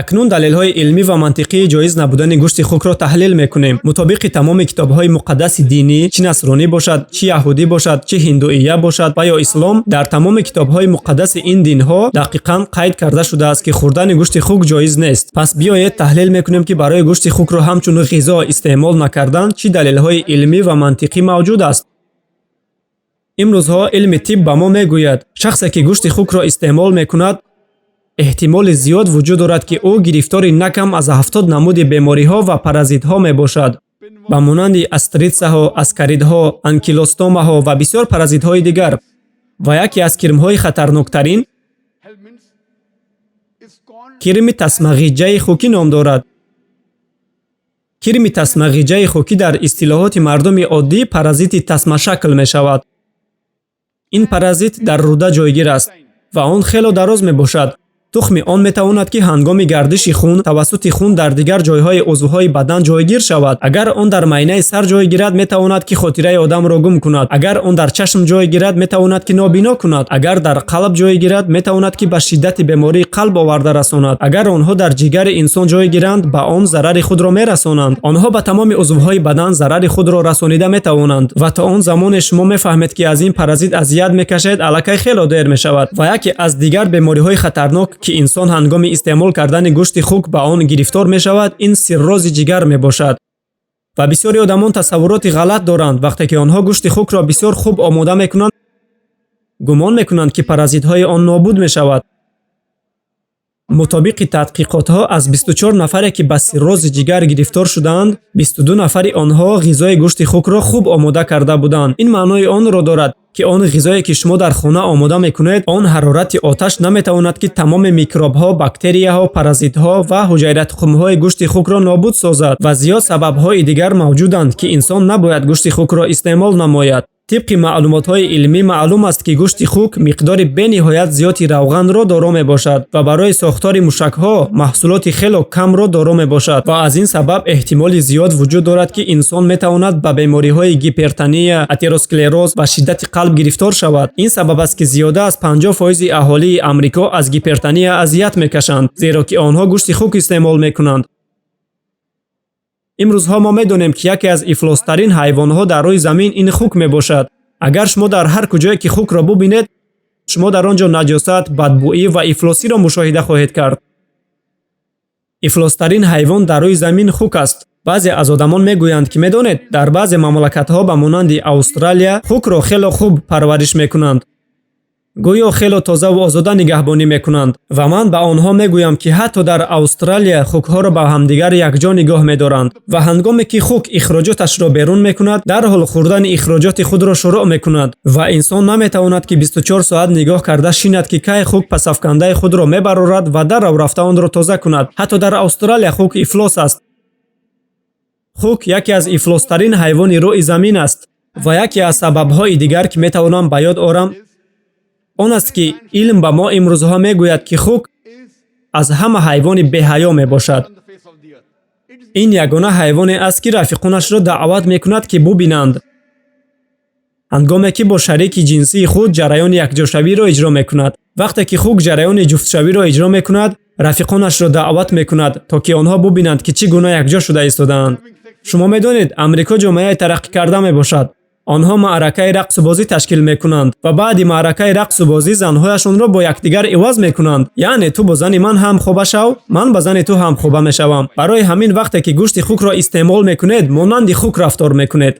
акнун далелҳои илмӣ ва мантиқии ҷоиз набудани гӯшти хукро таҳлил мекунем. Мутобиқи тамоми китобҳои муқаддаси динӣ, чӣ насронӣ бошад, чӣ яҳудӣ бошад, чӣ ҳиндуия бошад ва ё ислом, дар тамоми китобҳои муқаддаси ин динҳо дақиқан қайд карда шудааст, ки хӯрдани гӯшти хук ҷоиз нест. Пас биёед таҳлил мекунем, ки барои гӯшти хукро ҳамчун ғизо истеъмол накардан чӣ далелҳои илмӣ ва мантиқӣ мавҷуд аст. имрӯзҳо илми тиб ба мо мегӯяд, шахсе ки гӯшти хукро истеъмол мекунад, эҳтимоли зиёд вуҷуд дорад, ки ӯ гирифтори накам аз 70 намуди бемориҳо ва паразитҳо мебошад, ба монанди астритсаҳо, аскаридҳо, анкилостомаҳо ва бисёр паразитҳои дигар. ва яке аз кирмҳои хатарноктарин кирми тасмағиҷаи хукӣ ном дорад. кирми тасмағиҷаи хукӣ дар истилоҳоти мардуми оддӣ паразити тасмашакл мешавад. ин паразит дар рӯда ҷойгир аст ва он хело дароз мебошад. тухми он метавонад ки ҳангоми гардиши хун тавассути хун дар дигар ҷойҳои узвҳои бадан ҷойгир шавад. агар он дар майнаи сар ҷой гирад, метавонад ки хотираи одамро гум кунад. агар он дар чашм ҷой гирад, метавонад ки нобино кунад. агар дар қалб ҷой гирад, метавонад ки ба шиддати бемории қалб оварда расонад. агар онҳо дар ҷигари инсон ҷой гиранд, ба он зарари худро мерасонанд. онҳо ба тамоми узвҳои бадан зарари худро расонида метавонанд ва то он замоне шумо мефаҳмед, ки аз ин паразит азият мекашед, аллакай хело дер мешавад. ва яке аз дигар бемориҳои хатарнок ки инсон ҳангоми истеъмол кардани гӯшти хук ба он гирифтор мешавад, ин сиррози ҷигар мебошад. ва бисёри одамон тасаввуроти ғалат доранд. вақте ки онҳо гӯшти хукро бисёр хуб омода мекунанд, гумон мекунанд, ки паразитҳои он нобуд мешавад. мутобиқи тадқиқотҳо, аз 24 нафаре ки ба сиррози ҷигар гирифтор шудаанд, 22 нафари онҳо ғизои гӯшти хукро хуб омода карда буданд. ин маънои онро дорад, ки он ғизое ки шумо дар хона омода мекунед, он ҳарорати оташ наметавонад, ки тамоми микробҳо, бактерияҳо, паразитҳо ва ҳуҷайратухумҳои гӯшти хукро нобуд созад. ва зиёд сабабҳои дигар мавҷуданд, ки инсон набояд гӯшти хукро истеъмол намояд. тибқи маълумотҳои илмӣ маълум аст, ки гӯшти хук миқдори бениҳоят зиёди равғанро доро мебошад ва барои сохтори мушакҳо маҳсулоти хело камро доро мебошад. ва аз ин сабаб эҳтимоли зиёд вуҷуд дорад, ки инсон метавонад ба бемориҳои гипертония, атеросклероз ва шиддати қалб гирифтор шавад. ин сабаб аст, ки зиёда аз 50% аҳолии Амрико аз гипертония азият мекашанд, зеро ки онҳо гӯшти хук истеъмол мекунанд. имрӯзҳо мо медонем, ки яке аз ифлостарин ҳайвонҳо дар рӯи замин ин хук мебошад. агар шумо дар ҳар куҷое ки хукро бубинед, шумо дар он ҷо наҷосат, бадбӯӣ ва ифлосиро мушоҳида хоҳед кард. ифлостарин ҳайвон дар рӯи замин хук аст. баъзе аз одамон мегӯянд, ки медонед, дар баъзе мамлакатҳо ба монанди Австралия хукро хело хуб парвариш мекунанд. гӯё хело тозаву озода нигаҳбонӣ мекунанд. ва ман ба онҳо мегӯям, ки ҳатто дар Австралия хукҳоро ба ҳамдигар якҷо нигоҳ медоранд. ва ҳангоме ки хук ихроҷоташро берун мекунад, дарҳол хӯрдани ихроҷоти худро шурӯъ мекунад. ва инсон наметавонад, ки 24 соат нигоҳ карда шинад, ки кай хук пасафкандаи худро мебарорад ва дарав рафта онро тоза кунад. ҳатто дар Австралия хук ифлос аст. хук яке аз ифлостарин ҳайвони рӯи замин аст. ва яке аз сабабҳои дигар, ки метавонам ба ёд орам, он аст, ки илм ба мо имрӯзҳо мегӯяд, ки хук аз ҳама ҳайвони беҳаё мебошад. ин ягона ҳайвоне аст, ки рафиқонашро даъват мекунад, ки бубинанд. ҳангоме ки бо шарики ҷинсии худ ҷараёни якҷошавиро иҷро мекунад. вақте ки хук ҷараёни ҷуфтшавиро иҷро мекунад, рафиқонашро даъват мекунад, то ки онҳо бубинанд, ки чӣ гуна якҷо шуда истодаанд. шумо медонед, Амрико ҷомеаи тараққӣ карда мебошад. онҳо маъракаи рақсу бозӣ ташкил мекунанд ва баъди маъракаи рақсу бозӣ занҳояшонро бо якдигар иваз мекунанд. яъне ту бо зани ман ҳамхоба шав, ман ба зани ту ҳамхоба мешавам. барои ҳамин вақте ки гӯшти хукро истеъмол мекунед, монанди хук рафтор мекунед.